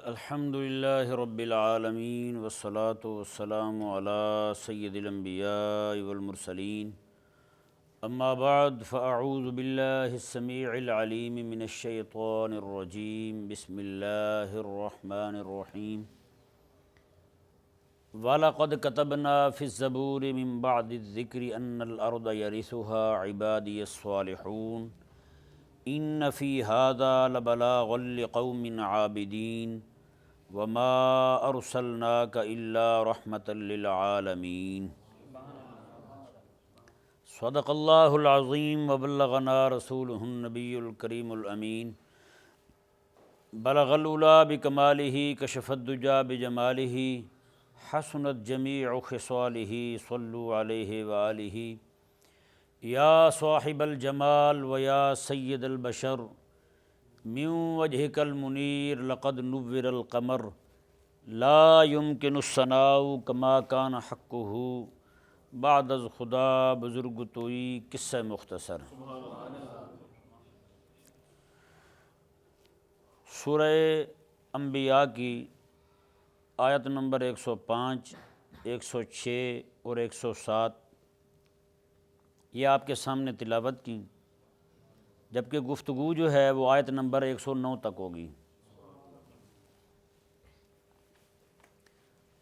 الحمد للہ رب العالمین والصلاة والسلام علی سید الانبیاء والمرسلین اما بعد فاعوذ باللہ السمیع العلیم من الشیطان الرجیم بسم اللہ الرحمن الرحیم وَلَقَدْ كَتَبْنَا فِي الزَّبُورِ مِن بَعْدِ الذِّكْرِ أَنَّ الْأَرْضَ يَرِثُهَا عِبَادِيَ الصَّالِحُونَ إِنَّ فِي هَذَا لَبَلَاغًا لِقَوْمٍ عَابِدِينَ وَمَا أَرْسَلْنَاكَ إِلَّا رَحْمَةً لِلْعَالَمِينَ صدق اللہ العظیم وبلغنا رسولہ النبی الکریم الامین بلغ العلا بکمالہ کشف الدجی بجمالہ حسنت جمیع خصالہ صلوا علیہ وآلہ یا صاحب الجمال و یا سید البشر من وجہک المنیر لقد نور القمر لا يمکن الثناء کما کان حقہ بعد از خدا بزرگ توئی قصہ مختصر سورہ انبیاء کی آیت نمبر 105 106 اور 107 یہ آپ کے سامنے تلاوت کی، جبکہ گفتگو جو ہے وہ آیت نمبر 109 تک ہوگی۔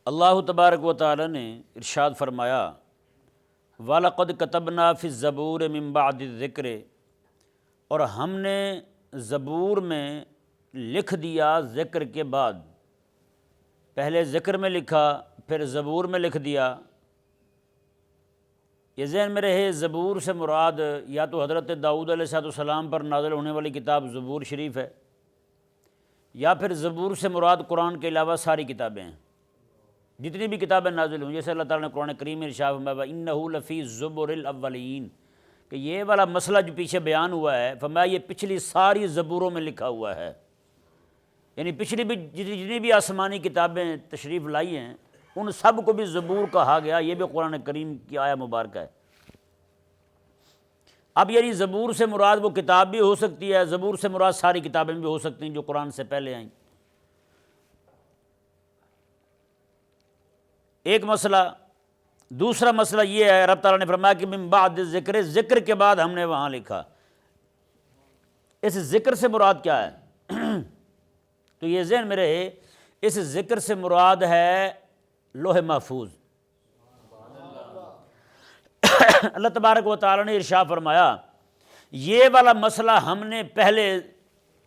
اللہ تبارک و تعالی نے ارشاد فرمایا وَلَقَدْ كَتَبْنَا فِي الزَّبُورِ مِن بَعْدِ الذِّكْرِ، اور ہم نے زبور میں لکھ دیا ذکر کے بعد، پہلے ذکر میں لکھا پھر زبور میں لکھ دیا۔ یہ ذہن میں رہے زبور سے مراد یا تو حضرت داؤد علیہ السلام پر نازل ہونے والی کتاب زبور شریف ہے، یا پھر زبور سے مراد قرآن کے علاوہ ساری کتابیں ہیں، جتنی بھی کتابیں نازل ہوئی، جیسے اللہ تعالیٰ نے قرآن کریم میں ارشاد فرمایا وَإِنَّهُ لَفِي الزُّبُرِ الْأَوَّلِينَ، کہ یہ والا مسئلہ جو پیچھے بیان ہوا ہے فرمایا یہ پچھلی ساری زبوروں میں لکھا ہوا ہے، یعنی پچھلی بھی جتنی بھی آسمانی کتابیں تشریف لائی ہیں ان سب کو بھی زبور کہا گیا، یہ بھی قرآن کریم کی آیہ مبارکہ ہے۔ اب یعنی زبور سے مراد وہ کتاب بھی ہو سکتی ہے، زبور سے مراد ساری کتابیں بھی ہو سکتی ہیں جو قرآن سے پہلے آئیں۔ ایک مسئلہ۔ دوسرا مسئلہ یہ ہے رب تعالیٰ نے فرمایا کہ من بعد ذکر، ذکر کے بعد ہم نے وہاں لکھا۔ اس ذکر سے مراد کیا ہے؟ تو یہ ذہن میں رہے اس ذکر سے مراد ہے لوح محفوظ۔ اللہ تبارک و تعالیٰ نے ارشاد فرمایا یہ والا مسئلہ ہم نے پہلے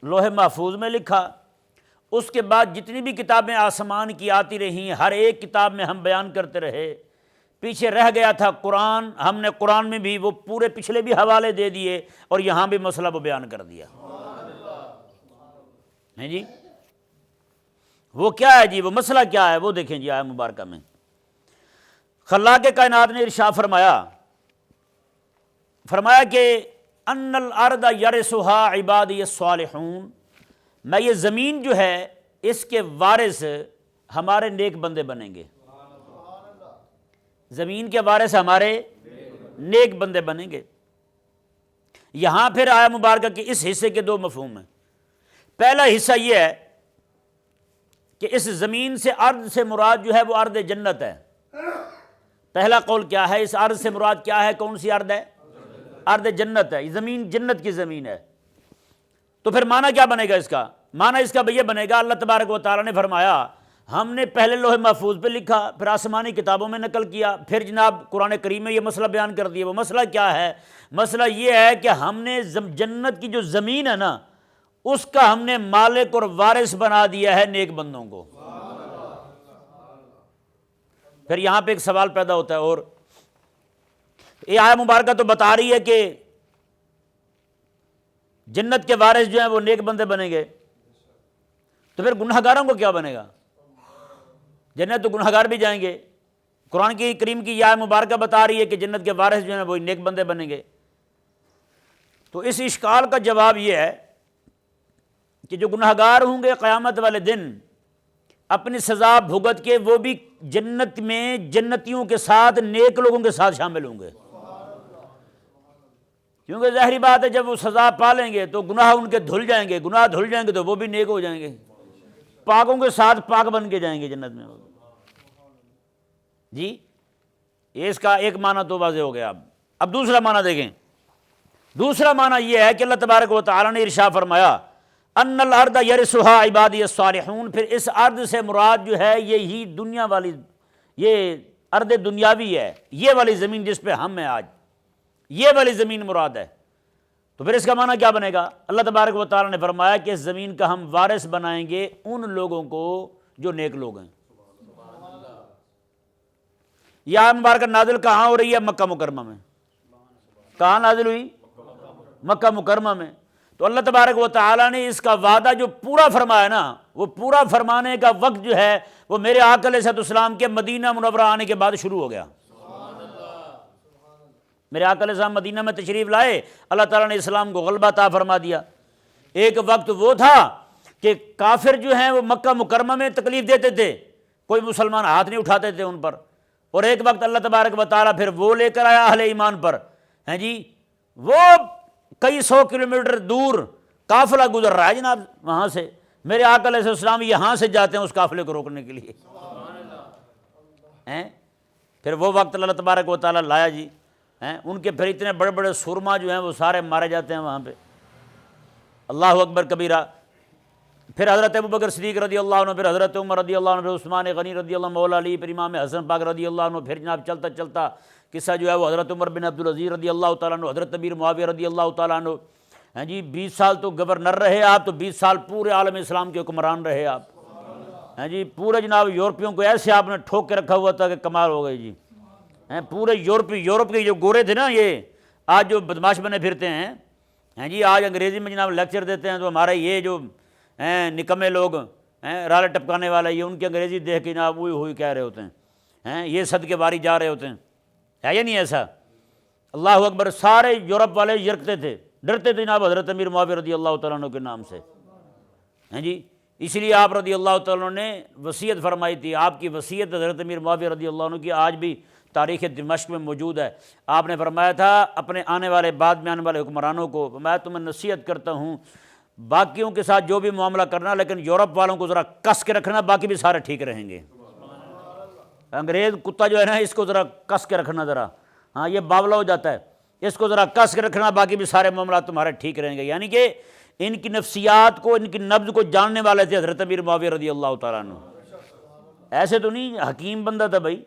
لوح محفوظ میں لکھا، اس کے بعد جتنی بھی کتابیں آسمان کی آتی رہیں ہر ایک کتاب میں ہم بیان کرتے رہے۔ پیچھے رہ گیا تھا قرآن، ہم نے قرآن میں بھی وہ پورے پچھلے بھی حوالے دے دیے اور یہاں بھی مسئلہ وہ بیان کر دیا۔ ہیں جی وہ کیا ہے جی، وہ مسئلہ کیا ہے وہ دیکھیں جی آیہ مبارکہ میں۔ خلاق کائنات نے ارشاد فرمایا کہ ان الارض یرثها عبادی الصالحون، میں یہ زمین جو ہے اس کے وارث ہمارے نیک بندے بنیں گے، زمین کے وارث ہمارے نیک بندے بنیں گے۔ یہاں پھر آیہ مبارکہ کے اس حصے کے دو مفہوم ہیں۔ پہلا حصہ یہ ہے کہ اس زمین سے ارض سے مراد جو ہے وہ ارض جنت ہے۔ پہلا قول کیا ہے، اس ارض سے مراد کیا ہے، کون سی ارض ہے؟ ارض جنت ہے، یہ زمین جنت کی زمین ہے۔ تو پھر معنی کیا بنے گا اس کا؟ معنی اس کا یہ بنے گا اللہ تبارک و تعالیٰ نے فرمایا ہم نے پہلے لوح محفوظ پہ لکھا، پھر آسمانی کتابوں میں نقل کیا، پھر جناب قرآن کریم میں یہ مسئلہ بیان کر دیا۔ وہ مسئلہ کیا ہے؟ مسئلہ یہ ہے کہ ہم نے جنت کی جو زمین ہے نا اس کا ہم نے مالک اور وارث بنا دیا ہے نیک بندوں کو۔ پھر یہاں پہ ایک سوال پیدا ہوتا ہے، اور یہ آیہ مبارکہ تو بتا رہی ہے کہ جنت کے وارث جو ہیں وہ نیک بندے بنیں گے، تو پھر گناہ گاروں کو کیا بنے گا؟ جنت تو گناہ گار بھی جائیں گے۔ قرآن کی کریم کی یہ آیہ مبارکہ بتا رہی ہے کہ جنت کے وارث جو ہیں وہ نیک بندے بنیں گے۔ تو اس اشکال کا جواب یہ ہے کہ جو گناہ گار ہوں گے قیامت والے دن اپنی سزا بھگت کے وہ بھی جنت میں جنتیوں کے ساتھ نیک لوگوں کے ساتھ شامل ہوں گے، کیونکہ ظاہری بات ہے جب وہ سزا پا لیں گے تو گناہ ان کے دھل جائیں گے، گناہ دھل جائیں گے تو وہ بھی نیک ہو جائیں گے۔ پاکوں کے ساتھ پاک بن کے جائیں گے جنت میں. جی یہ اس کا ایک معنی تو واضح ہو گیا. اب دوسرا معنی دیکھیں. دوسرا معنی یہ ہے کہ اللہ تبارک و تعالیٰ نے ارشاد فرمایا ان الارض یرثها عبادی الصالحون. پھر اس ارض سے مراد جو ہے یہی دنیا والی، یہ ارض دنیاوی ہے، یہ والی زمین جس پہ ہم ہیں آج، یہ والی زمین مراد ہے. تو پھر اس کا معنی کیا بنے گا؟ اللہ تبارک و تعالیٰ نے فرمایا کہ اس زمین کا ہم وارث بنائیں گے ان لوگوں کو جو نیک لوگ ہیں. یہ آیت مبارکہ نازل کہاں ہو رہی ہے؟ مکہ مکرمہ میں. کہاں نازل ہوئی؟ مکہ مکرمہ میں. تو اللہ تبارک و تعالیٰ نے اس کا وعدہ جو پورا فرمایا نا، وہ پورا فرمانے کا وقت جو ہے وہ میرے آقا علیہ السلام کے مدینہ منورہ آنے کے بعد شروع ہو گیا. میرے آقا علیہ السلام مدینہ میں تشریف لائے، اللہ تعالیٰ نے اسلام کو غلبہ عطا فرما دیا. ایک وقت وہ تھا کہ کافر جو ہیں وہ مکہ مکرمہ میں تکلیف دیتے تھے، کوئی مسلمان ہاتھ نہیں اٹھاتے تھے ان پر. اور ایک وقت اللہ تبارک و تعالیٰ پھر وہ لے کر آیا اہل ایمان پر. ہیں جی وہ کئی سو کلومیٹر دور قافلہ گزر رہا ہے جناب وہاں سے، میرے آقا علیہ السلام یہاں سے جاتے ہیں اس قافلے کو روکنے کے لیے. پھر وہ وقت اللہ تبارک و تعالیٰ لایا جی. ان کے پھر اتنے بڑے بڑے سرما جو ہیں وہ سارے مارے جاتے ہیں وہاں پہ. اللہ اکبر کبیرہ. پھر حضرت ابوبکر صدیق رضی اللہ عنہ، پھر حضرت عمر رضی اللہ عنہ، پھر عثمان غنی رضی اللہ عنہ، مولا علی، پھر امام حسن پاک رضی اللہ عنہ. پھر جناب چلتا چلتا قصہ جو ہے وہ حضرت عمر بن عبدالعزیز رضی اللہ تعالیٰ عنہ، حضرت امیر معاویہ رضی اللہ تعالیٰ عنہ. ہیں جی 20 سال تو گورنر رہے آپ، تو 20 سال پورے عالم اسلام کے حکمران رہے آپ. ہیں جی پورے جناب یورپیوں کو ایسے آپ نے ٹھوک کے رکھا ہوا تھا کہ کمال ہو گئی جی. پورے یورپ کے جو گورے تھے نا، یہ آج جو بدماش بنے پھرتے ہیں، ہیں جی آج انگریزی میں جناب لیکچر دیتے ہیں، تو ہمارے یہ جو ہیں نکمے لوگ ہیں رالے ٹپکانے والے، یہ ان کی انگریزی دیکھ کے جناب وہی ہوئی کہہ رہے ہوتے ہیں. یہ صدقے باری جا رہے ہوتے ہیں. ہے یا نہیں ایسا؟ اللہ اکبر. سارے یورپ والے یرکتے تھے، ڈرتے تھے جناب حضرت امیر معاویہ رضی اللہ تعالیٰ عنہ کے نام سے. ہیں جی اس لیے آپ رضی اللہ تعالیٰ عنہ نے وصیت فرمائی تھی. آپ کی وصیت حضرت امیر معاویہ رضی اللہ عنہ کی آج بھی تاریخ دمشق میں موجود ہے. آپ نے فرمایا تھا اپنے آنے والے بعد میں آنے والے حکمرانوں کو، میں تمہیں نصیحت کرتا ہوں باقیوں کے ساتھ جو بھی معاملہ کرنا، لیکن یورپ والوں کو ذرا کس کے رکھنا، باقی بھی سارے ٹھیک رہیں گے. انگریز کتا جو ہے نا اس کو ذرا کس کے رکھنا ذرا، ہاں یہ باولا ہو جاتا ہے، اس کو ذرا کس کے رکھنا، باقی بھی سارے معاملات تمہارے ٹھیک رہیں گے. یعنی کہ ان کی نفسیات کو، ان کی نبض کو جاننے والے تھے حضرت امیر معاویہ رضی اللہ تعالیٰ عنہ. ایسے تو نہیں، حکیم بندہ تھا بھائی.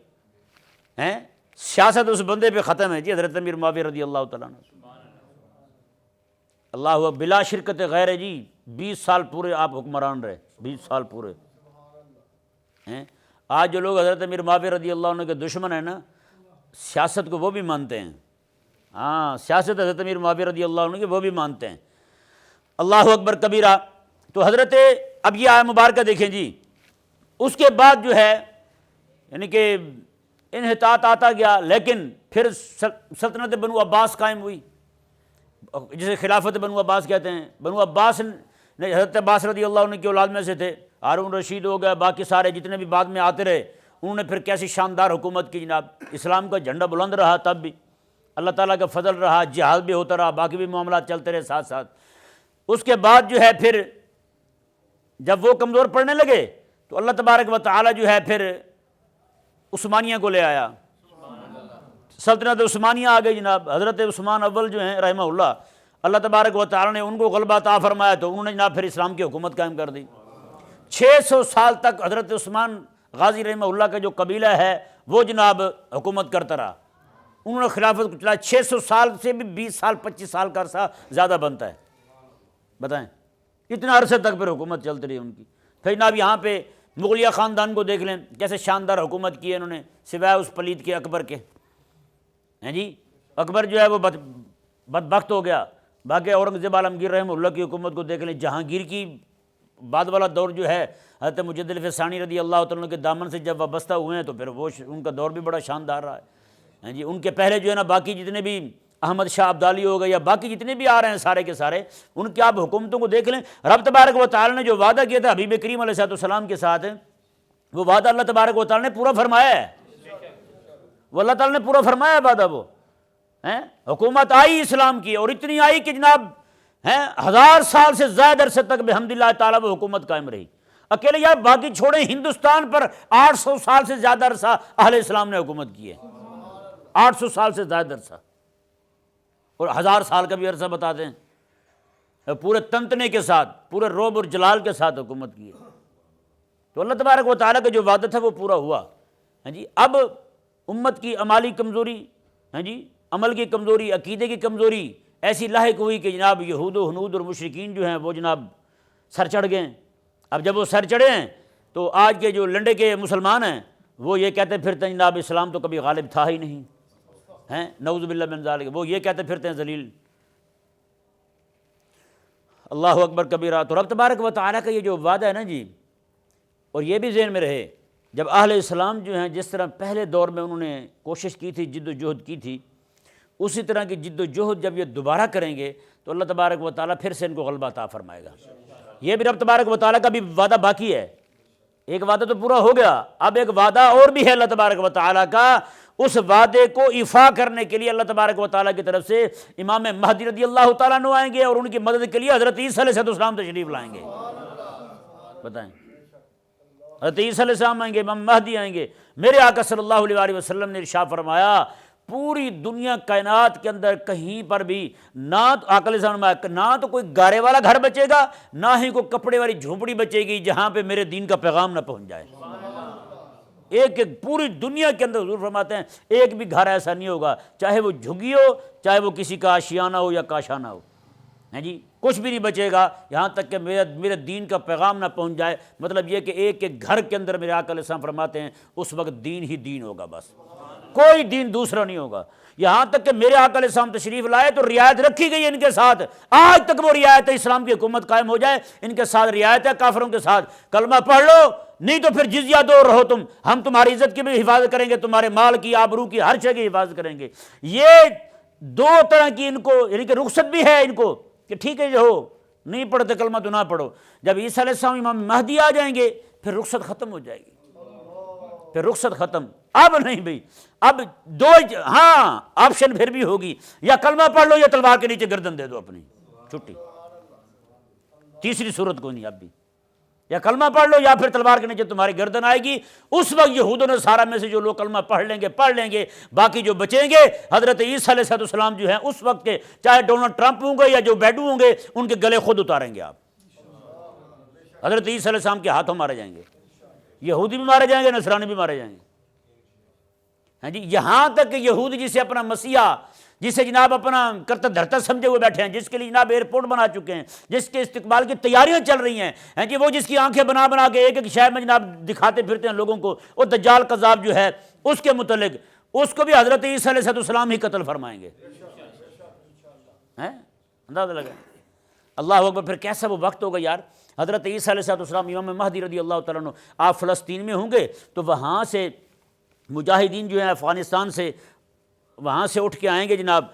ہیں سیاست اس بندے پہ ختم ہے جی، حضرت امیر معاویہ رضی اللہ تعالیٰ عنہ. اللہ بلا شرکت غیر جی 20 سال پورے آپ حکمران رہے، 20 سال پورے. ہیں آج جو لوگ حضرت امیر معاویہ رضی اللہ عنہ کے دشمن ہیں نا، سیاست کو وہ بھی مانتے ہیں. ہاں سیاست حضرت امیر معاویہ رضی اللہ عنہ کے وہ بھی مانتے ہیں. اللہ اکبر کبیرہ. تو حضرت اب یہ آیت مبارکہ دیکھیں جی، اس کے بعد جو ہے یعنی کہ انحطاط آتا گیا، لیکن پھر سلطنت بنو عباس قائم ہوئی، جسے خلافت بنو عباس کہتے ہیں. بنو عباس نے حضرت عباس رضی اللہ عنہ کی اولاد میں سے تھے. ہارون رشید ہو گیا، باقی سارے جتنے بھی بعد میں آتے رہے، انہوں نے پھر کیسی شاندار حکومت کی جناب. اسلام کا جھنڈا بلند رہا، تب بھی اللہ تعالیٰ کا فضل رہا، جہاد بھی ہوتا رہا، باقی بھی معاملات چلتے رہے ساتھ ساتھ. اس کے بعد جو ہے پھر جب وہ کمزور پڑنے لگے تو اللہ تبارک و تعالیٰ جو ہے پھر عثمانیہ کو لے آیا. سلطنت عثمانیہ آ گئی جناب. حضرت عثمان اول جو ہیں رحمہ اللہ، اللہ تبارک و تعالیٰ نے ان کو غلبہ عطا فرمایا تو انہوں نے جناب پھر اسلام کی حکومت قائم کر دی. 600 سال تک حضرت عثمان غازی رحمہ اللہ کا جو قبیلہ ہے وہ جناب حکومت کرتا رہا. انہوں نے خلافت کو چلایا. 600 سال سے بھی 20 سال 25 سال کا عرصہ زیادہ بنتا ہے. بتائیں اتنا عرصے تک پھر حکومت چلتی رہی ان کی. پھر جناب یہاں پہ مغلیہ خاندان کو دیکھ لیں کیسے شاندار حکومت کی ہے انہوں نے، سوائے اس پلید کے اکبر کے. ہیں جی اکبر جو ہے وہ بدبخت ہو گیا. باقی اورنگزیب عالمگیر رحمہ اللہ کی حکومت کو دیکھ لیں. جہانگیر کی بعد والا دور جو ہے حضرت مجدد ثانی رضی اللہ تعالیٰ کے دامن سے جب وابستہ ہوئے ہیں تو پھر وہ ان کا دور بھی بڑا شاندار رہا ہے. ہیں جی ان کے پہلے جو ہے نا باقی جتنے بھی احمد شاہ ابدالی ہو گئے یا باقی جتنے بھی آ رہے ہیں سارے کے سارے، ان کی آپ حکومتوں کو دیکھ لیں. رب تبارک و تعالیٰ نے جو وعدہ کیا تھا حبیب کریم علیہ السلام کے ساتھ، وہ وعدہ اللہ تبارک و تعالیٰ نے پورا فرمایا ہے. وہ اللہ تعالیٰ نے پورا فرمایا ہے وعدہ. وہ حکومت آئی اسلام کی، اور اتنی آئی کہ جناب 1000 سال سے زائد عرصے تک بحمد اللہ تعالیٰ وہ حکومت قائم رہی. اکیلے یار باقی چھوڑیں، ہندوستان پر 800 سال سے زیادہ عرصہ اہل اسلام نے حکومت کی ہے، 800 سال سے زیادہ عرصہ، اور 1000 سال کا بھی عرصہ بتا دیں، پورے تنتنے کے ساتھ، پورے روب اور جلال کے ساتھ حکومت کی ہے۔ تو اللہ تبارک و تعالیٰ کا جو وعدہ تھا وہ پورا ہوا۔ ہاں جی، اب امت کی عملی کمزوری، ہاں جی، عمل کی کمزوری، عقیدے کی کمزوری ایسی لاحق ہوئی کہ جناب یہود و ہنود اور مشرکین جو ہیں وہ جناب سر چڑھ گئے۔ اب جب وہ سر چڑھے ہیں تو آج کے جو لنڈے کے مسلمان ہیں وہ یہ کہتے پھرتے ہیں جناب اسلام تو کبھی غالب تھا ہی نہیں، ہیں نعوذ باللہ من ذالک، وہ یہ کہتے پھرتے ہیں ذلیل۔ اللہ اکبر کبیرہ۔ تو رب تبارک و تعالیٰ کا یہ جو وعدہ ہے نا جی، اور یہ بھی ذہن میں رہے، جب اہل اسلام جو ہیں جس طرح پہلے دور میں انہوں نے کوشش کی تھی، جد و جہد کی تھی، اسی طرح کی جد و جہد جب یہ دوبارہ کریں گے تو اللہ تبارک و تعالیٰ پھر سے ان کو غلبہ عطا فرمائے گا۔ یہ بھی رب تبارک و تعالیٰ کا بھی وعدہ باقی ہے، ایک وعدہ تو پورا ہو گیا، اب ایک وعدہ اور بھی ہے اللہ تبارک و تعالیٰ کا۔ اس وعدے کو ایفا کرنے کے لیے اللہ تبارک و تعالیٰ کی طرف سے امام مہدی رضی اللہ تعالیٰ عنہ آئیں گے، اور ان کی مدد کے لیے حضرت عیسیٰ علیہ السلام تشریف لائیں گے۔ بتائیں، حضرت عیسیٰ علیہ السلام آئیں گے، امام مہدی آئیں گے۔ میرے آقا صلی اللہ علیہ وسلم نے ارشاد فرمایا پوری دنیا کائنات کے اندر کہیں پر بھی نہ آقا علیہ السلام نہ تو کوئی گارے والا گھر بچے گا، نہ ہی کوئی کپڑے والی جھونپڑی بچے گی جہاں پہ میرے دین کا پیغام نہ پہنچ جائے۔ ایک پوری دنیا کے اندر حضور فرماتے ہیں ایک بھی گھر ایسا نہیں ہوگا، چاہے وہ جھگی ہو، چاہے وہ کسی کا آشیانہ ہو یا کاشانہ ہو، ہیں جی، کچھ بھی نہیں بچے گا یہاں تک کہ میرے دین کا پیغام نہ پہنچ جائے۔ مطلب یہ کہ ایک ایک گھر کے اندر میرے آقا علیہ السلام فرماتے ہیں اس وقت دین ہی دین ہوگا، بس کوئی دین دوسرا نہیں ہوگا۔ یہاں تک کہ میرے آقا علیہ السلام تشریف لائے تو رعایت رکھی گئی ان کے ساتھ، آج تک وہ رعایت ہے، اسلام کی حکومت قائم ہو جائے ان کے ساتھ رعایت ہے، کافروں کے ساتھ کلمہ پڑھ لو، نہیں تو پھر جزیہ دو رہو تم، ہم تمہاری عزت کی بھی حفاظت کریں گے، تمہارے مال کی، آبرو کی، ہر شے کی حفاظت کریں گے۔ یہ دو طرح کی ان کو یعنی کہ رخصت بھی ہے ان کو کہ ٹھیک ہے جو ہو، نہیں پڑھتے کلمہ تو نہ پڑھو۔ جب عیسیٰ علیہ السلام امام مہدی آ جائیں گے پھر رخصت ختم ہو جائے گی، پھر رخصت ختم۔ اب نہیں بھئی، اب دو ہاں آپشن پھر بھی ہوگی، یا کلمہ پڑھ لو یا تلوار کے نیچے گردن دے دو اپنی، چھٹی، تیسری صورت کو نہیں۔ اب بھی یا کلمہ پڑھ لو یا پھر تلوار کے نیچے تمہاری گردن آئے گی۔ اس وقت یہود و نصارہ میں سے جو لوگ کلمہ پڑھ لیں گے، باقی جو بچیں گے حضرت عیسیٰ علیہ السلام جو ہیں اس وقت کے، چاہے ڈونلڈ ٹرمپ ہوں گے یا جو بیڈو ہوں گے، ان کے گلے خود اتاریں گے آپ، حضرت عیسیٰ علیہ السلام کے ہاتھوں مارے جائیں گے، یہودی بھی مارے جائیں گے، نصرانی بھی مارے جائیں گے۔ ہاں جی، یہاں تک کہ یہود جسے اپنا مسیحا، جسے جناب اپنا کرتا دھرتا سمجھے ہوئے بیٹھے ہیں، جس کے لیے جناب ایئرپورٹ بنا چکے ہیں، جس کے استقبال کی تیاریاں چل رہی ہیں، ہیں جی، وہ جس کی آنکھیں بنا بنا کے ایک ایک شہر میں جناب دکھاتے پھرتے ہیں لوگوں کو، وہ دجال کذاب جو ہے اس کے متعلق، اس کو بھی حضرت عیسیٰ علیہ السلام ہی قتل فرمائیں گے۔ اندازہ لگا اللہ اکبر۔ پھر کیسا وہ وقت ہوگا یار۔ حضرت عیسیٰ علیہ السلام امام مہدی رضی اللہ تعالیٰ عنہ آپ فلسطین میں ہوں گے تو وہاں سے مجاہدین جو ہیں افغانستان سے وہاں سے اٹھ کے آئیں گے جناب،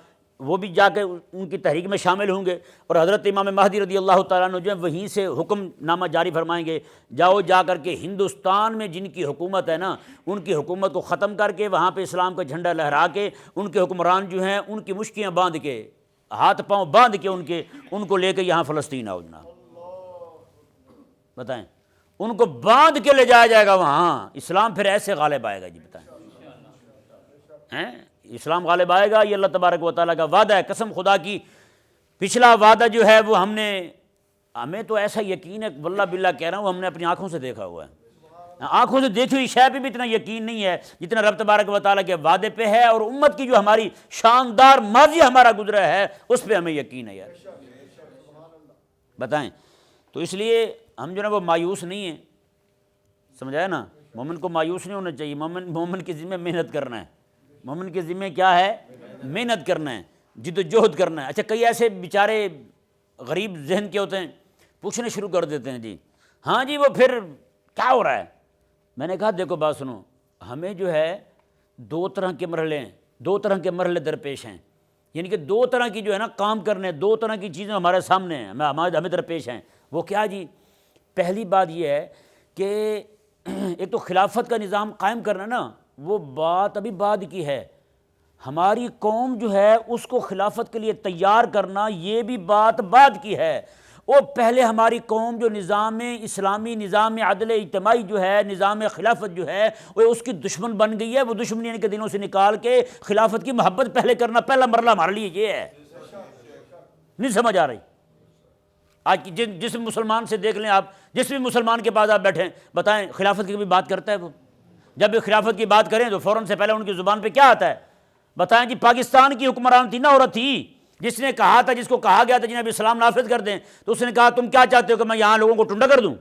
وہ بھی جا کے ان کی تحریک میں شامل ہوں گے، اور حضرت امام مہدی رضی اللہ تعالیٰ عنہ جو ہیں وہیں سے حکم نامہ جاری فرمائیں گے، جاؤ جا کر کے ہندوستان میں جن کی حکومت ہے نا ان کی حکومت کو ختم کر کے وہاں پہ اسلام کا جھنڈا لہرا کے ان کے حکمران جو ہیں ان کی مشکیاں باندھ کے، ہاتھ پاؤں باندھ کے ان کو لے کے یہاں فلسطین آؤ جناب۔ بتائیں، ان کو باندھ کے لے جایا جائے گا وہاں، اسلام پھر ایسے غالب آئے گا جی۔ بتائیں، اسلام غالب آئے گا، یہ اللہ تبارک و تعالیٰ کا وعدہ ہے، قسم خدا کی۔ پچھلا وعدہ جو ہے وہ ہمیں تو ایسا یقین ہے، واللہ باللہ کہہ رہا ہوں، ہم نے اپنی آنکھوں سے دیکھا ہوا ہے، آنکھوں سے دیکھی ہوئی شے پہ بھی اتنا یقین نہیں ہے جتنا رب تبارک و تعالیٰ کے وعدے پہ ہے، اور امت کی جو ہماری شاندار ماضی ہمارا گزرا ہے اس پہ ہمیں یقین ہے یار۔ بتائیں، تو اس لیے ہم جو ہے وہ مایوس نہیں ہیں، سمجھایا نا، مومن کو مایوس نہیں ہونا چاہیے، مومن کے ذمہ محنت کرنا ہے، مومن کے ذمہ کیا ہے؟ محنت کرنا ہے، جد و جہد کرنا ہے۔ اچھا، کئی ایسے بیچارے غریب ذہن کے ہوتے ہیں، پوچھنے شروع کر دیتے ہیں جی ہاں جی وہ پھر کیا ہو رہا ہے؟ میں نے کہا دیکھو بات سنو، ہمیں جو ہے دو طرح کے مرحلے درپیش ہیں، یعنی کہ دو طرح کی جو ہے نا کام کرنے، دو طرح کی چیزیں ہمارے سامنے ہیں، ہمیں درپیش ہیں۔ وہ کیا جی؟ پہلی بات یہ ہے کہ ایک تو خلافت کا نظام قائم کرنا نا، وہ بات ابھی بعد کی ہے، ہماری قوم جو ہے اس کو خلافت کے لیے تیار کرنا یہ بھی بات بعد کی ہے، وہ پہلے ہماری قوم جو نظام اسلامی، نظام عدل اجتماعی جو ہے، نظام خلافت جو ہے، وہ اس کی دشمن بن گئی ہے۔ وہ دشمنی ان کے دلوں سے نکال کے خلافت کی محبت پہلے کرنا، پہلا مرحلہ ہمارے لیے یہ ہے۔ نہیں سمجھ آ رہی؟ آج جس مسلمان سے دیکھ لیں آپ، جس بھی مسلمان کے پاس آپ بیٹھیں، بتائیں خلافت کی کبھی بات کرتا ہے وہ؟ جب بھی خلافت کی بات کریں تو فوراً سے پہلے ان کی زبان پہ کیا آتا ہے؟ بتائیں جی پاکستان کی حکمران تھی نا، عورت تھی جس نے کہا تھا، جس کو کہا گیا تھا جنہیں اب اسلام نافذ کر دیں، تو اس نے کہا تم کیا چاہتے ہو کہ میں یہاں لوگوں کو ٹنڈا کر دوں؟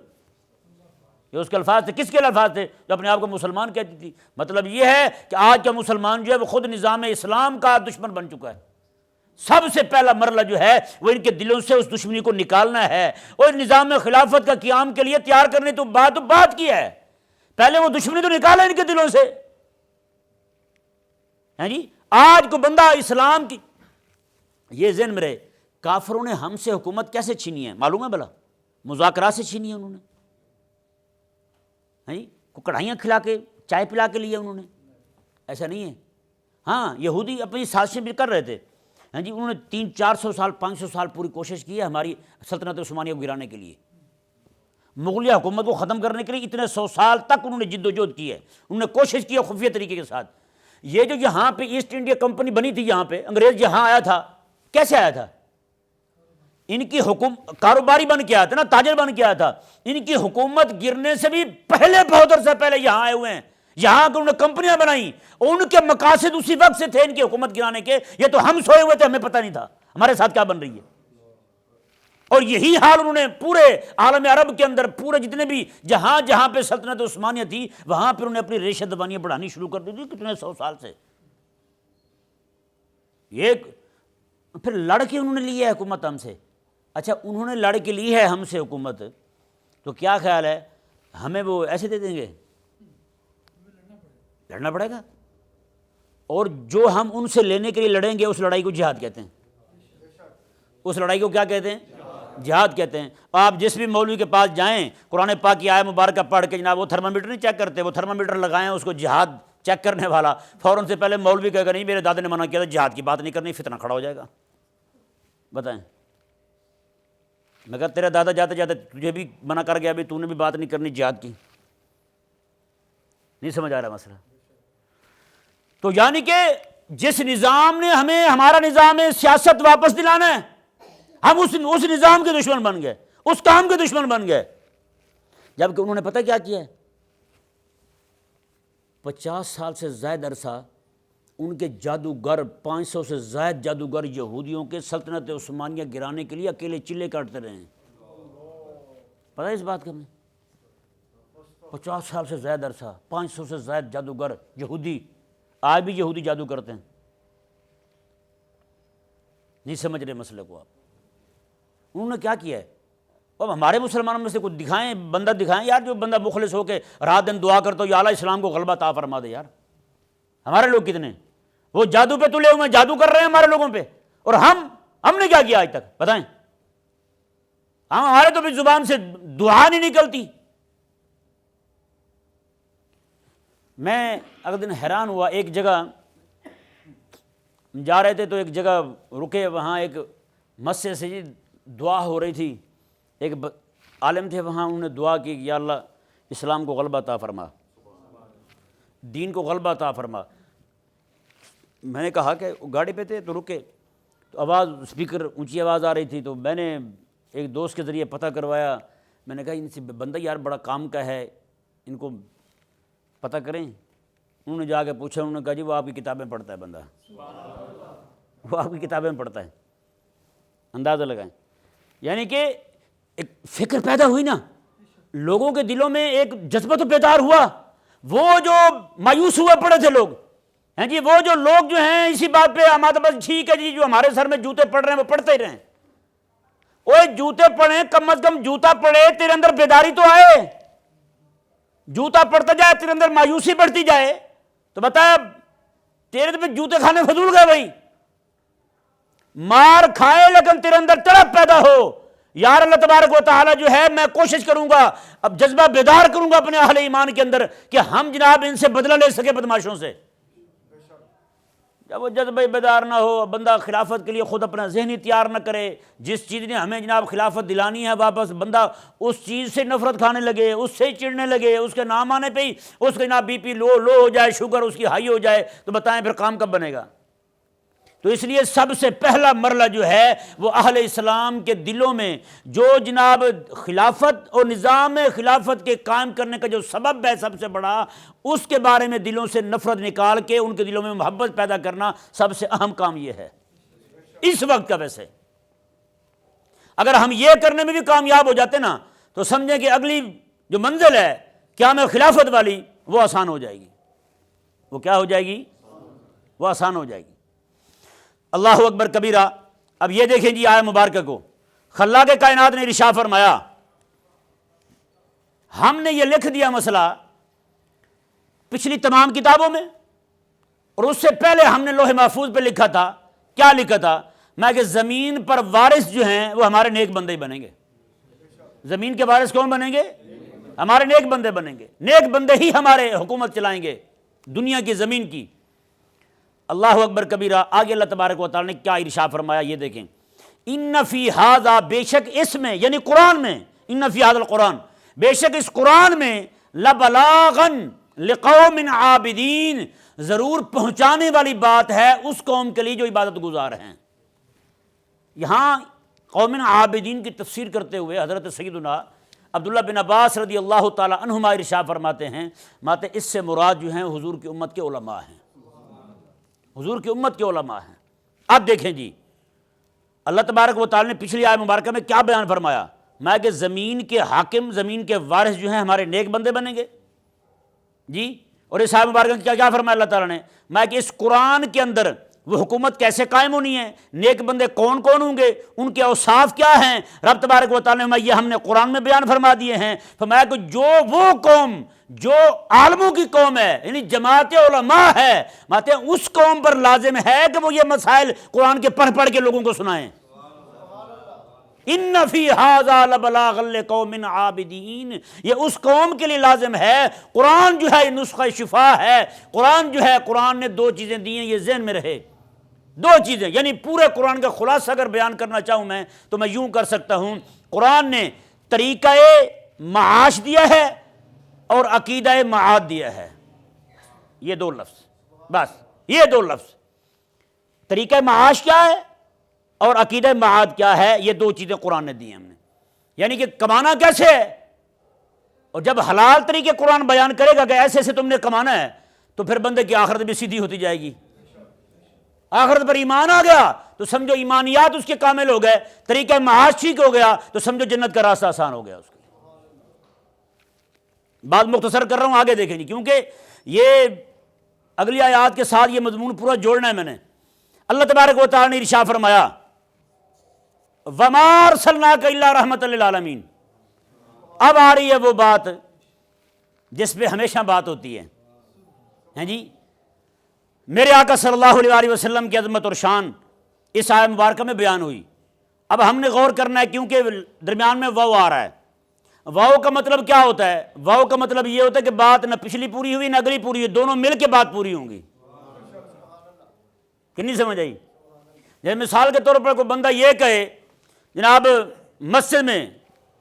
یہ اس کے الفاظ تھے۔ کس کے الفاظ تھے؟ جو اپنے آپ کو مسلمان کہتی تھی۔ مطلب یہ ہے کہ آج کا مسلمان جو ہے وہ خود نظام اسلام کا دشمن بن چکا ہے۔ سب سے پہلا مرحلہ جو ہے وہ ان کے دلوں سے اس دشمنی کو نکالنا ہے، اور نظام خلافت کا قیام کے لیے تیار کرنے تو بات کی ہے، پہلے وہ دشمنی تو نکالا ان کے دلوں سے۔ ہیں جی آج کو بندہ اسلام کی، یہ ذہن میں رہے، کافروں نے ہم سے حکومت کیسے چھینی ہے معلوم ہے بھلا؟ مذاکرات سے چھینی ہے انہوں نے، ہیں جی کڑھائیاں کھلا کے، چائے پلا کے لیے انہوں نے، ایسا نہیں ہے۔ ہاں یہودی اپنی سازشیں بھی کر رہے تھے، ہاں جی انہوں نے 300-400 سال 500 سال پوری کوشش کی ہے ہماری سلطنت عثمانیہ کو گرانے کے لیے، مغلیہ حکومت کو ختم کرنے کے لیے اتنے 100 سال تک انہوں نے جد و جہد کی ہے، انہوں نے کوشش کی ہے خفیہ طریقے کے ساتھ۔ یہ جو یہاں پہ ایسٹ انڈیا کمپنی بنی تھی، یہاں پہ انگریز یہاں آیا تھا، کیسے آیا تھا؟ ان کی کاروباری بن کے آیا تھا نا، تاجر بن کے آیا تھا۔ ان کی حکومت گرنے سے بھی پہلے، بہت عرصہ پہلے یہاں آئے ہوئے ہیں، یہاں انہوں نے کمپنیاں بنائیں، ان کے مقاصد اسی وقت سے تھے ان کی حکومت گرانے کے۔ یہ تو ہم سوئے ہوئے تھے، ہمیں پتہ نہیں تھا ہمارے ساتھ کیا بن رہی ہے۔ اور یہی حال انہوں نے پورے عالم عرب کے اندر، پورے جتنے بھی جہاں پہ سلطنت عثمانیہ تھی، وہاں پہ انہوں نے اپنی ریشہ دبانیاں بڑھانی شروع کر دی تھی، کتنے 100 سال سے۔ یہ پھر لڑ کے انہوں نے لی ہے حکومت ہم سے۔ اچھا انہوں نے لڑ کے لی ہے ہم سے حکومت، تو کیا خیال ہے ہمیں وہ ایسے دے دیں گے؟ لڑنا پڑے گا۔ اور جو ہم ان سے لینے کے لیے لڑیں گے، اس لڑائی کو جہاد کہتے ہیں۔ اس لڑائی کو کیا کہتے ہیں؟ جہاد کہتے ہیں۔ آپ جس بھی مولوی کے پاس جائیں، قرآن پاک کی آیت مبارکہ پڑھ کے جناب وہ تھرمامیٹر نہیں چیک کرتے، وہ تھرمامیٹر لگائیں اس کو جہاد چیک کرنے والا، فوراً سے پہلے مولوی کہے گا نہیں میرے دادا نے منع کیا تھا جہاد کی بات نہیں کرنی، فتنہ کھڑا ہو جائے گا۔ بتائیں، میں کہا تیرا دادا جاتے جاتے تجھے بھی منع کر گیا، بھی تو نے بھی بات نہیں کرنی جہاد کی۔ نہیں سمجھ آ رہا مسئلہ؟ تو یعنی کہ جس نظام نے ہمیں ہمارا نظام سیاست واپس دلانا ہے، ہم اس نظام کے دشمن بن گئے، اس کام کے دشمن بن گئے۔ جبکہ انہوں نے پتہ کیا کیا ہے؟ 50 سال سے زائد عرصہ ان کے جادوگر، 500 سے زائد جادوگر یہودیوں کے سلطنت عثمانیہ گرانے کے لیے اکیلے چلے کاٹتے رہے ہیں۔ پتہ ہے اس بات کا؟ ہمیں 50 سال سے زائد عرصہ، 500 سے زائد جادوگر یہودی، آج بھی یہودی جادو کرتے ہیں۔ نہیں سمجھ رہے مسئلے کو آپ؟ انہوں نے کیا کیا ہے؟ اب ہمارے مسلمانوں میں سے کچھ دکھائیں، بندہ دکھائیں یار، جو بندہ مخلص ہو کے رات دن دعا کرتا ہو یا اللہ اسلام کو غلبہ عطا فرما دے یار۔ ہمارے لوگ کتنے وہ جادو پہ تلے ہوئے ہیں، جادو کر رہے ہیں ہمارے لوگوں پہ، اور ہم نے کیا کیا آج تک؟ بتائیں، ہمارے تو بھی زبان سے دعا نہیں نکلتی۔ میں اگلے دن حیران ہوا، ایک جگہ جا رہے تھے تو ایک جگہ رکے، وہاں ایک مسجد سے دعا ہو رہی تھی، ایک عالم تھے وہاں، انہوں نے دعا کی یا اللہ اسلام کو غلبہ عطا فرما، دین کو غلبہ عطا فرما۔ میں نے کہا کہ گاڑی پہ تھے تو رکے، تو آواز اسپیکر اونچی آواز آ رہی تھی، تو میں نے ایک دوست کے ذریعے پتہ کروایا، میں نے کہا ان سے بندہ یار بڑا کام کا ہے، ان کو پتہ کریں۔ انہوں نے جا کے پوچھا، انہوں نے کہا جی وہ آپ کی کتابیں پڑھتا ہے بندہ، وہ آپ کی کتابیں پڑھتا ہے۔ اندازہ لگائیں، یعنی کہ ایک فکر پیدا ہوئی نا، لوگوں کے دلوں میں ایک جذبہ تو بیدار ہوا۔ وہ جو مایوس ہوئے پڑے تھے لوگ ہیں جی، وہ جو لوگ جو ہیں اسی بات پہ ہمارے بس ٹھیک ہے جی، جو ہمارے سر میں جوتے پڑ رہے ہیں وہ پڑھتے ہی رہیں۔ اوے جوتے پڑھیں، کم از کم جوتا پڑے تیرے اندر بیداری تو آئے۔ جوتا پڑتا جائے تیرے اندر مایوسی بڑھتی جائے تو بتا تیرے پہ جوتے کھانے فضول گئے بھائی۔ مار کھائے لیکن تیرے اندر طرف پیدا ہو، یار اللہ تبارک و تعالی جو ہے میں کوشش کروں گا، اب جذبہ بیدار کروں گا اپنے اہل ایمان کے اندر کہ ہم جناب ان سے بدلہ لے سکے بدماشوں سے۔ جب وہ جذبہ بیدار نہ ہو، بندہ خلافت کے لیے خود اپنا ذہنی تیار نہ کرے، جس چیز نے ہمیں جناب خلافت دلانی ہے واپس بندہ اس چیز سے نفرت کھانے لگے، اس سے چڑھنے لگے، اس کے نام آنے پہ ہی اس کے جناب بی پی لو ہو جائے، شوگر اس کی ہائی ہو جائے، تو بتائیں پھر کام کب بنے گا؟ تو اس لیے سب سے پہلا مرحلہ جو ہے وہ اہل اسلام کے دلوں میں جو جناب خلافت اور نظام خلافت کے قائم کرنے کا جو سبب ہے سب سے بڑا، اس کے بارے میں دلوں سے نفرت نکال کے ان کے دلوں میں محبت پیدا کرنا سب سے اہم کام یہ ہے اس وقت کا۔ ویسے اگر ہم یہ کرنے میں بھی کامیاب ہو جاتے نا تو سمجھیں کہ اگلی جو منزل ہے قیام خلافت والی وہ آسان ہو جائے گی۔ وہ کیا ہو جائے گی؟ وہ آسان ہو جائے گی۔ اللہ اکبر کبیرہ۔ اب یہ دیکھیں جی آیہ مبارکہ کو، خلاق کائنات نے ارشاد فرمایا ہم نے یہ لکھ دیا مسئلہ پچھلی تمام کتابوں میں، اور اس سے پہلے ہم نے لوح محفوظ پہ لکھا تھا۔ کیا لکھا تھا؟ میں کہ زمین پر وارث جو ہیں وہ ہمارے نیک بندے بنیں گے۔ زمین کے وارث کون بنیں گے؟ ہمارے نیک بندے بنیں گے، نیک بندے ہی ہمارے حکومت چلائیں گے دنیا کی، زمین کی۔ اللہ اکبر کبیرہ۔ آگے اللہ تبارک و تعالی نے کیا ارشاد فرمایا یہ دیکھیں، ان فی ھذا، بے شک اس میں یعنی قرآن میں، ان فی ھذا القرآن، بے شک اس قرآن میں، لبلاغا لقوم عابدین، ضرور پہنچانے والی بات ہے اس قوم کے لیے جو عبادت گزار ہیں۔ یہاں قوم عابدین کی تفسیر کرتے ہوئے حضرت سیدنا عبداللہ بن عباس رضی اللہ تعالی عنہما ارشاد فرماتے ہیں، ماتے اس سے مراد جو ہیں حضور کی امت کے علماء ہیں، حضور کی امت کے علماء ہیں۔ اب دیکھیں جی اللہ تبارک و تعالی نے پچھلی آیہ مبارکہ میں کیا بیان فرمایا؟ میں کہ زمین کے حاکم، زمین کے وارث جو ہیں ہمارے نیک بندے بنیں گے جی۔ اور اس آیہ مبارکہ میں کیا فرمایا اللہ تعالیٰ نے؟ میں کہ اس قرآن کے اندر وہ حکومت کیسے قائم ہونی ہے، نیک بندے کون کون ہوں گے، ان کے اوصاف کیا ہیں، رب تبارک و تعالیٰ نے یہ ہم نے قرآن میں بیان فرما دیے ہیں۔ فرمایا کہ جو وہ قوم جو عالموں کی قوم ہے یعنی جماعت علماء ہے، ماتے اس قوم پر لازم ہے کہ وہ یہ مسائل قرآن کے پڑھ پڑھ کے لوگوں کو سنائیں۔ ان فی ھذا لبلاغا لقوم عابدین، یہ اس قوم کے لیے لازم ہے۔ قرآن جو ہے نسخہ شفا ہے، قرآن جو ہے، قرآن نے دو چیزیں دی ہیں، یہ ذہن میں رہے، دو چیزیں، یعنی پورے قرآن کا خلاصہ اگر بیان کرنا چاہوں میں تو میں یوں کر سکتا ہوں، قرآن نے طریقہ معاش دیا ہے اور عقیدہ معاد دیا ہے، یہ دو لفظ، بس یہ دو لفظ، طریقہ معاش کیا ہے اور عقیدہ معاد کیا ہے، یہ دو چیزیں قرآن نے دی ہیں ہم نے، یعنی کہ کمانا کیسے ہے، اور جب حلال طریقے قرآن بیان کرے گا کہ ایسے ایسے تم نے کمانا ہے تو پھر بندے کی آخرت بھی سیدھی ہوتی جائے گی۔ آخرت پر ایمان آ گیا تو سمجھو ایمانیات اس کے کامل ہو گئے، طریقہ معاش ٹھیک ہو گیا تو سمجھو جنت کا راستہ آسان ہو گیا اس کے۔ بات مختصر کر رہا ہوں، آگے دیکھیں جی، کیونکہ یہ اگلی آیات کے ساتھ یہ مضمون پورا جوڑنا ہے میں نے۔ اللہ تبارک و تعالی نے ارشاد فرمایا وَمَا أَرْسَلْنَاكَ إِلَّا رَحْمَةً لِلْعَالَمِينَ۔ اب آ رہی ہے وہ بات جس پہ ہمیشہ بات ہوتی ہے، ہیں جی، میرے آقا صلی اللہ علیہ وسلم کی عظمت اور شان اس آیہ مبارکہ میں بیان ہوئی۔ اب ہم نے غور کرنا ہے کیونکہ درمیان میں واو آ رہا ہے۔ واو کا مطلب کیا ہوتا ہے؟ واو کا مطلب یہ ہوتا ہے کہ بات نہ پچھلی پوری ہوئی نہ اگلی پوری ہوئی، دونوں مل کے بات پوری ہوں گی۔ کہ نہیں سمجھ آئی؟ جیسے مثال کے طور پر کوئی بندہ یہ کہے جناب مسجد میں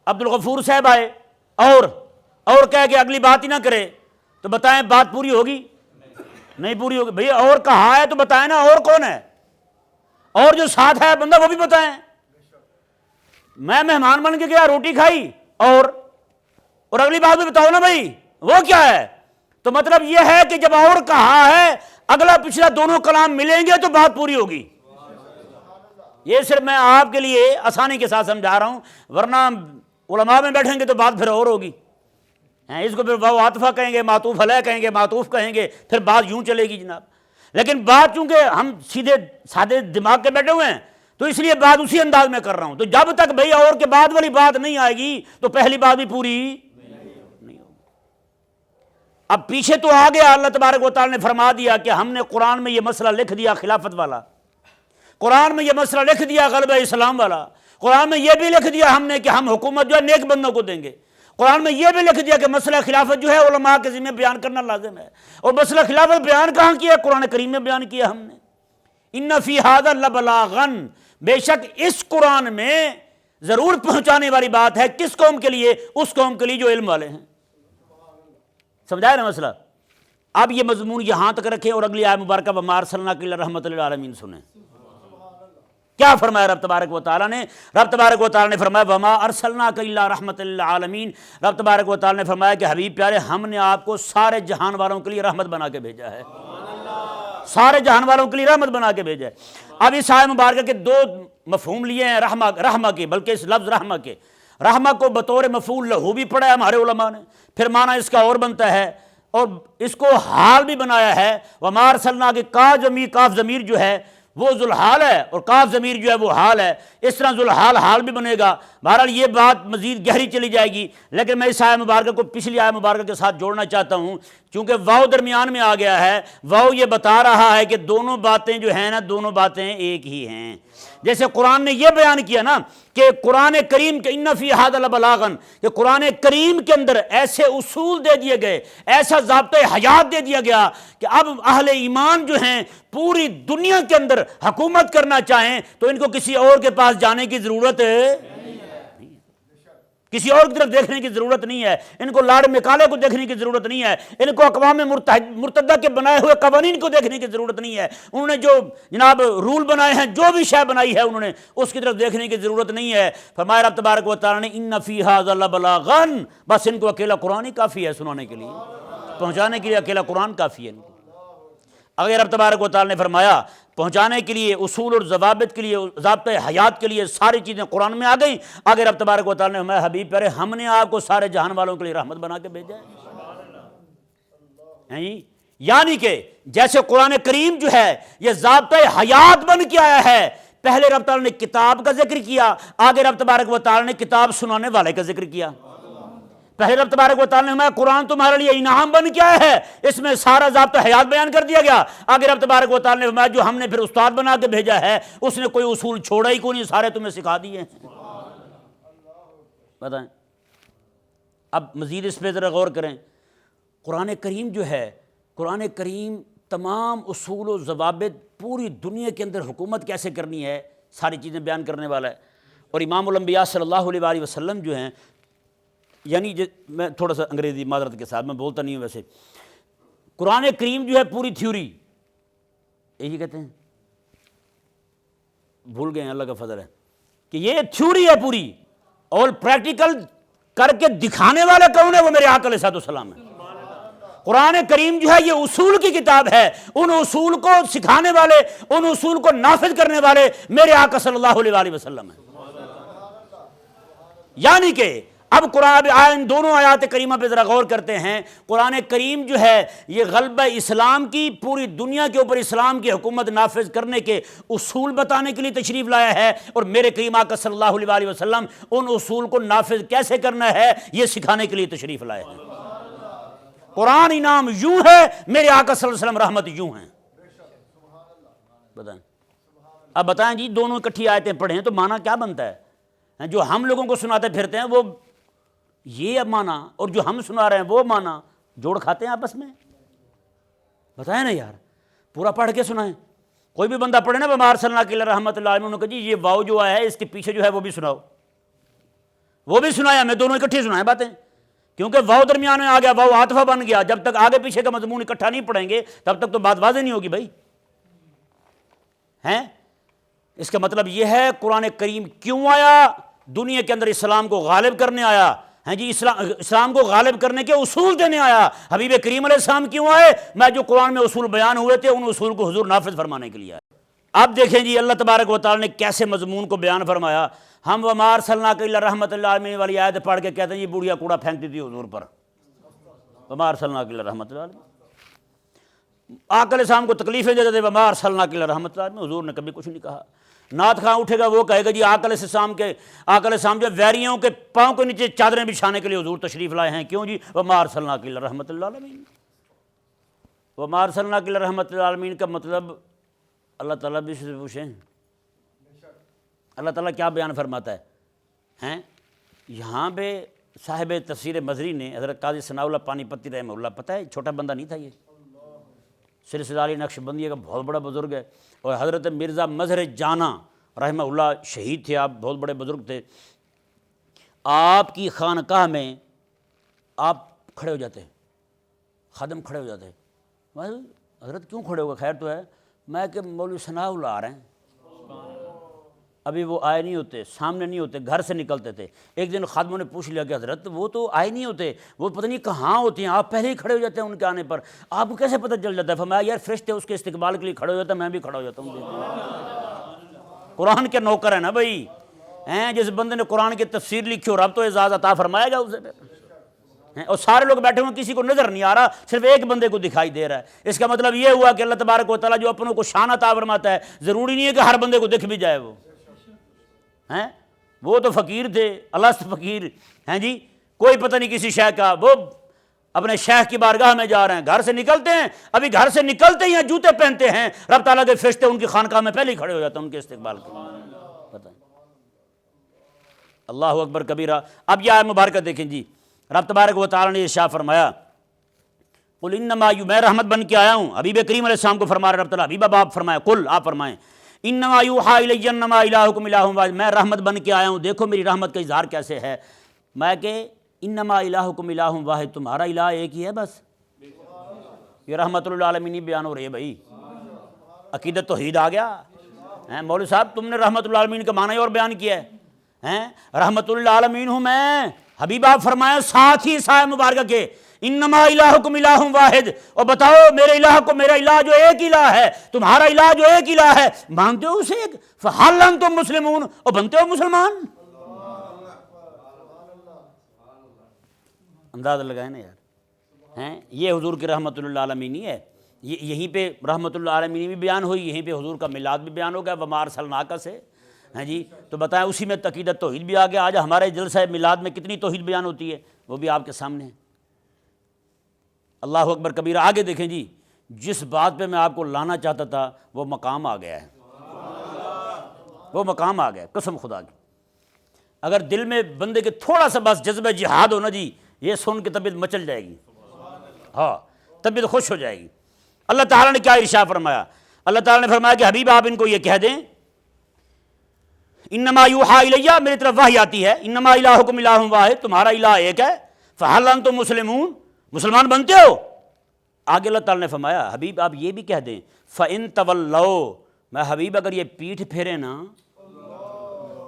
عبدالغفور صاحب آئے اور کہے کہ اگلی بات ہی نہ کرے، تو بتائیں بات پوری ہوگی؟ نہیں پوری ہوگی۔ بھئی اور کہا ہے تو بتائیں نا، اور کون ہے، اور جو ساتھ ہے بندہ وہ بھی بتائیں۔ میں مہمان بن کے گیا، روٹی کھائی اور اگلی بات بھی بتاؤ نا بھائی وہ کیا ہے۔ تو مطلب یہ ہے کہ جب اور کہا ہے اگلا پچھلا دونوں کلام ملیں گے تو بات پوری ہوگی۔ یہ صرف میں آپ کے لیے آسانی کے ساتھ سمجھا رہا ہوں، ورنہ علماء میں بیٹھیں گے تو بات پھر اور ہوگی۔ اس کو پھر واو عاطفہ کہیں گے، معطوف علیہ کہیں گے، معطوف کہیں گے، پھر بات یوں چلے گی جناب۔ لیکن بات چونکہ ہم سیدھے سادے دماغ کے بیٹھے ہوئے ہیں تو اس لیے بات اسی انداز میں کر رہا ہوں۔ تو جب تک بھئی اور کے بعد والی بات نہیں آئے گی تو پہلی بات بھی پوری نہیں ہوگی۔ اب پیچھے تو آ گیا، اللہ تبارک و تعالی نے فرما دیا کہ ہم نے قرآن میں یہ مسئلہ لکھ دیا خلافت والا، قرآن میں یہ مسئلہ لکھ دیا غلبہ اسلام والا، قرآن میں یہ بھی لکھ دیا ہم نے کہ ہم حکومت جو ہے نیک بندوں کو دیں گے، قرآن میں یہ بھی لکھ دیا کہ مسئلہ خلافت جو ہے علماء کے ذمہ بیان کرنا لازم ہے۔ اور مسئلہ خلافت بیان کہاں کیا ہے؟ قرآن کریم میں بیان کیا ہم نے۔ ان فی ھذا لبلاغن، بے شک اس قرآن میں ضرور پہنچانے والی بات ہے، کس قوم کے لیے؟ اس قوم کے لیے جو علم والے ہیں۔ سمجھایا نا مسئلہ؟ اب یہ مضمون یہاں تک رکھیں اور اگلی آیت مبارکہ وما ارسلناک الا رحمۃ للعالمین سنیں۔ کیا فرمایا رب تبارک و تعالیٰ نے؟ رب تبارک و تعالیٰ نے فرمایا وما ارسلناک الا رحمۃ للعالمین، رب تبارک و تعالیٰ نے فرمایا کہ حبیب پیارے ہم نے آپ کو سارے جہان والوں کے لیے رحمت بنا کے بھیجا ہے، سارے جہان والوں کے لیے رحمت بنا کے بھیجا ہے۔ اب اس آیت مبارکہ کے دو مفہوم لیے ہیں رحمہ کے، بلکہ اس لفظ رحمہ کے، رحمہ کو بطور مفعول لہو بھی پڑھا ہے ہمارے علماء نے، پھر معنی اس کا اور بنتا ہے، اور اس کو حال بھی بنایا ہے۔ وما ارسلناک کے کاف ضمیر جو ہے وہ ذوالحال ہے، اور کاف ضمیر جو ہے وہ حال ہے، اس طرح ذوالحال حال بھی بنے گا۔ بہرحال یہ بات مزید گہری چلی جائے گی، لیکن میں اس آیت مبارکہ کو پچھلی آیت مبارکہ کے ساتھ جوڑنا چاہتا ہوں، چونکہ واو درمیان میں آ گیا ہے۔ واو یہ بتا رہا ہے کہ دونوں باتیں جو ہیں نا، دونوں باتیں ایک ہی ہیں۔ جیسے قرآن نے یہ بیان کیا نا کہ قرآن کریم کے ان فی ھذا لبلاغن، کہ قرآن کریم کے اندر ایسے اصول دے دیے گئے، ایسا ضابطۂ حیات دے دیا گیا کہ اب اہل ایمان جو ہیں پوری دنیا کے اندر حکومت کرنا چاہیں تو ان کو کسی اور کے پاس جانے کی ضرورت کسی اور کی طرف دیکھنے کی ضرورت نہیں ہے، ان کو لاڑ مکالے کو دیکھنے کی ضرورت نہیں ہے، ان کو اقوام مرتدہ کے بنائے ہوئے قوانین کو دیکھنے کی ضرورت نہیں ہے، انہوں نے جو جناب رول بنائے ہیں، جو بھی شے بنائی ہے انہوں نے، اس کی طرف دیکھنے کی ضرورت نہیں ہے۔ فرمایا رب تبارک و تعالیٰ نے ان فی ھذا لبلاغن، بس ان کو اکیلا قرآن ہی کافی ہے سنانے کے لیے، پہنچانے کے لیے اکیلا قرآن کافی ہے ان کو۔ اگر رب تبارک و تعالیٰ نے فرمایا پہنچانے کے لیے، اصول اور ضوابط کے لیے، ضابطۂ حیات کے لیے ساری چیزیں قرآن میں آ گئیں، اگر رب تبارک و تعالیٰ نے فرمایا حبیب پیارے ہم نے آپ کو سارے جہان والوں کے لیے رحمت بنا کے بھیجا ہے، یعنی کہ جیسے قرآن کریم جو ہے یہ ضابطۂ حیات بن کے آیا ہے، پہلے رب تعالیٰ نے کتاب کا ذکر کیا، آگے رب تبارک و تعالیٰ نے کتاب سنانے والے کا ذکر کیا۔ پہلے رب تبارک و تعالیٰ نے فرمایا قرآن تمہارے لیے انعام بن کے آیا ہے، اس میں سارا ضابطہ حیات بیان کر دیا گیا۔ آگے رب تبارک و تعالیٰ نے فرمایا جو ہم نے پھر استاد بنا کے بھیجا ہے اس نے کوئی اصول چھوڑا ہی کوئی نہیں، سارے تمہیں سکھا دیے ہیں۔ بتائیں اب مزید اس پہ ذرا غور کریں۔ قرآن کریم جو ہے، قرآن کریم تمام اصول و ضوابط پوری دنیا کے اندر حکومت کیسے کرنی ہے ساری چیزیں بیان کرنے والا ہے۔ اور امام الانبیاء صلی اللہ علیہ وآلہ وسلم جو ہیں، یعنی میں تھوڑا سا انگریزی معذرت کے ساتھ میں بولتا نہیں ہوں، ویسے قرآن کریم جو ہے پوری تھیوری، یہی کہتے ہیں، بھول گئے ہیں، اللہ کا فضل ہے کہ یہ تھیوری ہے پوری، اور پریکٹیکل کر کے دکھانے والا کون ہے؟ وہ میرے آقا علیہ السلام ہے۔ قرآن کریم جو ہے یہ اصول کی کتاب ہے، ان اصول کو سکھانے والے، ان اصول کو نافذ کرنے والے میرے آقا صلی اللہ علیہ وآلہ وسلم ہیں۔ یعنی کہ اب قرآن ان دونوں آیات کریمہ پہ ذرا غور کرتے ہیں۔ قرآن کریم جو ہے یہ غلبہ اسلام کی، پوری دنیا کے اوپر اسلام کی حکومت نافذ کرنے کے اصول بتانے کے لیے تشریف لایا ہے، اور میرے کریم آقا صلی اللہ علیہ وآلہ وسلم ان اصول کو نافذ کیسے کرنا ہے یہ سکھانے کے لیے تشریف لائے ہیں۔ قرآن انعام یوں ہے، میرے آقا صلی اللہ علیہ وسلم رحمت یوں ہیں۔ بتائیں اب بتائیں جی، دونوں اکٹھی آیتیں پڑھیں تو معنی کیا بنتا ہے؟ جو ہم لوگوں کو سناتے پھرتے ہیں وہ یہ معنی، اور جو ہم سنا رہے ہیں وہ معنی جوڑ کھاتے ہیں آپس میں۔ بتائیں نا یار، پورا پڑھ کے سنائیں۔ کوئی بھی بندہ پڑھے نا وما ارسلناک الا رحمۃ للعالمین، کہ جی یہ واو جو آیا ہے اس کے پیچھے جو ہے وہ بھی سناؤ، وہ بھی سنایا، میں دونوں اکٹھی سنائیں باتیں، کیونکہ واو درمیان میں آ گیا، واو عاطفہ بن گیا۔ جب تک آگے پیچھے کا مضمون اکٹھا نہیں پڑھیں گے تب تک تو بات واضح نہیں ہوگی بھائی، ہیں؟ اس کا مطلب یہ ہے قرآن کریم کیوں آیا؟ دنیا کے اندر اسلام کو غالب کرنے آیا، ہیں جی، اسلام کو غالب کرنے کے اصول دینے آیا۔ حبیب کریم علیہ السلام کیوں آئے؟ میں جو قرآن میں اصول بیان ہوئے تھے ان اصول کو حضور نافذ فرمانے کے لیے آئے۔ اب دیکھیں جی اللہ تبارک و تعالیٰ نے کیسے مضمون کو بیان فرمایا۔ ہم وما ارسلناک الا رحمۃ للعالمین والی آیت پڑھ کے کہتے ہیں یہ بوڑھیا کوڑا پھینکتی تھی حضور پر، وما ارسلناک الا رحمۃ للعالمین۔ آقا علیہ السلام کو تکلیفیں دیتے تھے، وما ارسلناک الا رحمۃ للعالمین، حضور نے کبھی کچھ نہیں کہا۔ نعت خواں اٹھے گا وہ کہے گا جی آقا علیہ السلام جو ویریوں کے پاؤں کے نیچے چادریں بچھانے کے لیے حضور تشریف لائے ہیں، کیوں جی؟ وما ارسلناک الا رحمۃ للعالمین۔ وما ارسلناک الا رحمۃ للعالمین کا مطلب اللہ تعالیٰ بھی سے پوچھیں، اللہ تعالیٰ کیا بیان فرماتا ہے؟ یہاں پہ صاحب تفسیر مظری نے حضرت قاضی ثناء اللہ پانی پتی رحمہ اللہ، پتہ ہے چھوٹا بندہ نہیں تھا یہ، سلسلہ علی نقشبندیہ کا بہت بڑا بزرگ ہے، اور حضرت مرزا مظہر جانا رحمہ اللہ شہید تھے، آپ بہت بڑے بزرگ تھے۔ آپ کی خانقاہ میں آپ کھڑے ہو جاتے ہیں، خادم کھڑے ہو جاتے ہیں، میں حضرت کیوں کھڑے ہوگا، خیر تو ہے، میں کہ مولوی ثناء اللہ آ رہے ہیں۔ ابھی وہ آئے نہیں ہوتے، سامنے نہیں ہوتے، گھر سے نکلتے تھے۔ ایک دن خادموں نے پوچھ لیا کہ حضرت وہ تو آئے نہیں ہوتے، وہ پتہ نہیں کہاں ہوتے ہیں، آپ پہلے ہی کھڑے ہو جاتے ہیں ان کے آنے پر، آپ کو کیسے پتہ چل جاتا ہے؟ فرمایا یار فرشتے اس کے استقبال کے لیے کھڑے ہو جاتے ہیں، میں بھی کھڑا ہو جاتا ہوں۔ قرآن کے نوکر ہیں نا بھائی، جس بندے نے قرآن کی تفسیر لکھی اور اب تو اعزاز عطا فرمایا گا اسے، اور سارے لوگ بیٹھے ہوئے، کسی کو نظر نہیں آ رہا، صرف ایک بندے کو دکھائی دے رہا ہے۔ اس کا مطلب یہ ہوا کہ اللہ تبارک و تعالیٰ جو اپنوں کو شان عطا فرماتا ہے، ضروری نہیں ہے کہ ہر بندے کو دکھ بھی جائے۔ وہ تو فقیر تھے، الست فقیر ہیں جی، کوئی پتہ نہیں کسی شیخ کا، وہ اپنے شیخ کی بارگاہ میں جا رہے ہیں، گھر سے نکلتے ہیں، ابھی گھر سے نکلتے ہی جوتے پہنتے ہیں، رب تعالیٰ کے فرشتے ان کی خانقاہ میں پہلے ہی کھڑے ہو جاتے ہیں ان کے استقبال کے لیے۔ پتہ اللہ اکبر کبیرہ۔ اب یہ آیت مبارکہ دیکھیں جی، رب تبارک و تعالیٰ نے ارشاد فرمایا قل انما میں رحمت بن کے آیا ہوں، حبیب کریم علیہ السلام کو فرما رہا رب تعالیٰ، حبیب اب آپ فرمائیں، قل آپ فرمائیں انما یوحا الی انما الہکم الہ واحد، میں رحمت بن کے آیا ہوں، دیکھو میری رحمت کا اظہار کیسے ہے۔ میں کہ انما الہکم الہ واحد، تمہارا الہ ایک ہی ہے بس، یہ رحمت للعالمین بیان ہو رہی ہے بھائی، عقیدت توحید آ گیا۔ مولوی صاحب تم نے رحمت للعالمین کا معنی اور بیان کیا ہے، رحمت للعالمین ہوں میں، حبیب آپ فرمایا ساتھ ہی سایہ مبارکہ کے انما الہکم الہ واحد، اور بتاؤ میرے الہ کو، میرا الہ جو ایک الہ ہے، تمہارا الہ جو ایک الہ ہے، مانتے ہو اسے ایک، فہل انتم مسلمون، اور بنتے ہو مسلمان۔ اندازہ لگائیں نا یار، یہ حضور کی رحمت للعالمین ہے، یہیں پہ رحمت للعالمین بھی بیان ہوئی، یہیں پہ حضور کا میلاد بھی بیان ہو گیا، وما ارسلناک سے، ہیں جی، تو بتائیں اسی میں عقیدت توحید بھی آ گیا۔ آج ہمارے جلسہ میلاد میں کتنی توحید بیان ہوتی ہے، وہ بھی آپ کے سامنے ہے۔ اللہ اکبر کبیرہ۔ آگے دیکھیں جی، جس بات پہ میں آپ کو لانا چاہتا تھا وہ مقام آ گیا ہے، وہ مقام آ گیا قسم خدا کی۔ اگر دل میں بندے کے تھوڑا سا بس جذبہ جہاد ہو نا جی، یہ سن کے طبیعت مچل جائے گی، ہاں طبیعت خوش ہو جائے گی۔ اللہ تعالیٰ نے کیا ارشاد فرمایا؟ اللہ تعالیٰ نے فرمایا کہ حبیب آپ ان کو یہ کہہ دیں انما یوحا الیہ، میری طرف وحی آتی ہے، انما الہکم الہ واحد، تمہارا الہ ایک ہے، فہل انتم مسلمون، مسلمان بنتے ہو۔ آگے اللہ تعالیٰ نے فرمایا حبیب آپ یہ بھی کہہ دیں فَإِن تَوَلَّوْا، میں حبیب اگر یہ پیٹھ پھیرے نا،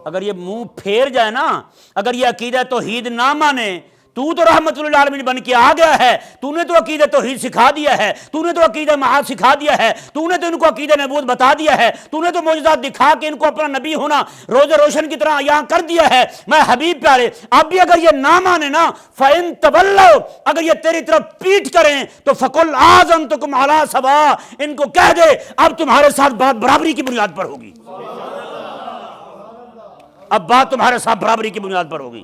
اگر یہ منہ پھیر جائے نا، اگر یہ عقیدہ توحید نہ مانے، تو رحمت للعالمین بن کے آ گیا ہے، تو نے تو عقیدہ توحید سکھا دیا ہے، تو نے تو عقیدہ معاد سکھا دیا ہے، تو نے تو ان کو عقیدہ نبوت بتا دیا ہے، تو نے تو معجزات دکھا کے ان کو اپنا نبی ہونا روز روشن کی طرح یہاں کر دیا ہے۔ میں حبیب پیارے اب بھی اگر یہ نہ مانے نا، فَإِن تَوَلَّوْا، اگر یہ تیری طرف پیٹ کریں تو فَقُلْ آذَنْتُكُمْ عَلَىٰ سَوَاءٍ، ان کو کہہ دے اب تمہارے ساتھ بات برابری کی بنیاد پر ہوگی، اب بات تمہارے ساتھ برابری کی بنیاد پر ہوگی،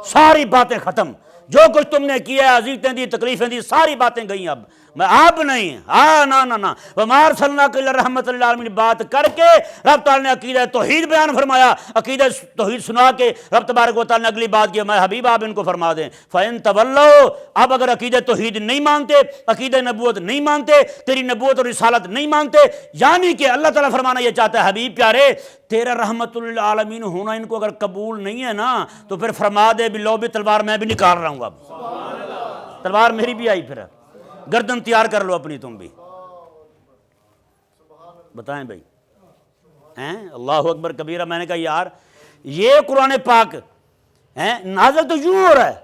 ساری باتیں ختم، جو کچھ تم نے کیا ہے، اذیتیں دی، تکلیفیں دی، ساری باتیں گئیں، اب میں آپ نہیں، نا وما ارسلناک الا رحمت للعالمین بات کر کے رب تعالیٰ نے عقیدہ توحید بیان فرمایا، عقیدہ توحید سنا کے رب تبارک و تعالیٰ نے اگلی بات کیا، میں حبیب آپ ان کو فرما دیں فَإِن تَوَلَّوْا، اب اگر عقیدہ توحید نہیں مانتے، عقیدہ نبوت نہیں مانتے، تیری نبوت اور رسالت نہیں مانتے، یعنی کہ اللہ تعالیٰ فرمانا یہ چاہتا ہے حبیب پیارے تیرا رحمت للعالمین ہونا ان کو اگر قبول نہیں ہے نا، تو پھر فرما دے بلو بھی تلوار میں بھی نکال رہا ہوں، اب تلوار میری بھی آئی، پھر گردن تیار کر لو اپنی تم بھی، بتائیں بھائی، اللہ اکبر کبیرہ۔ میں نے کہا یار یہ قرآن پاک نازل تو یوں ہو رہا ہے،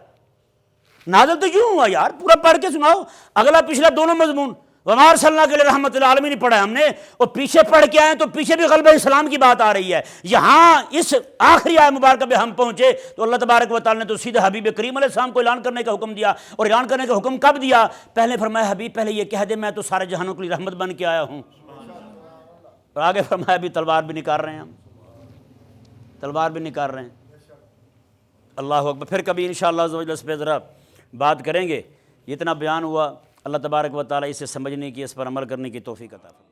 نازل تو یوں ہوا یار، پورا پڑھ کے سناؤ، اگلا پچھلا دونوں مضمون وما ارسلناک الا رحمت للعالمین پڑھا ہے ہم نے، اور پیچھے پڑھ کے آئے تو پیچھے بھی غلبہ اسلام کی بات آ رہی ہے، یہاں اس آخری آیت مبارکہ پہ ہم پہنچے تو اللہ تبارک و تعالیٰ نے تو سیدھے حبیب کریم علیہ السلام کو اعلان کرنے کا حکم دیا، اور اعلان کرنے کا حکم کب دیا؟ پہلے فرمایا حبیب پہلے یہ کہہ دے میں تو سارے جہانوں کے لیے رحمت بن کے آیا ہوں، اور آگے فرمایا بھی تلوار بھی نکال رہے ہیں، ہم تلوار بھی نکال رہے ہیں۔ اللہ اکبر۔ پھر کبھی انشاءاللہ عز و جل اس پہ ذرا بات کریں گے، اتنا بیان ہوا، اللہ تبارک و تعالیٰ اسے سمجھنے کی، اس پر عمل کرنے کی توفیق عطا فرمائے۔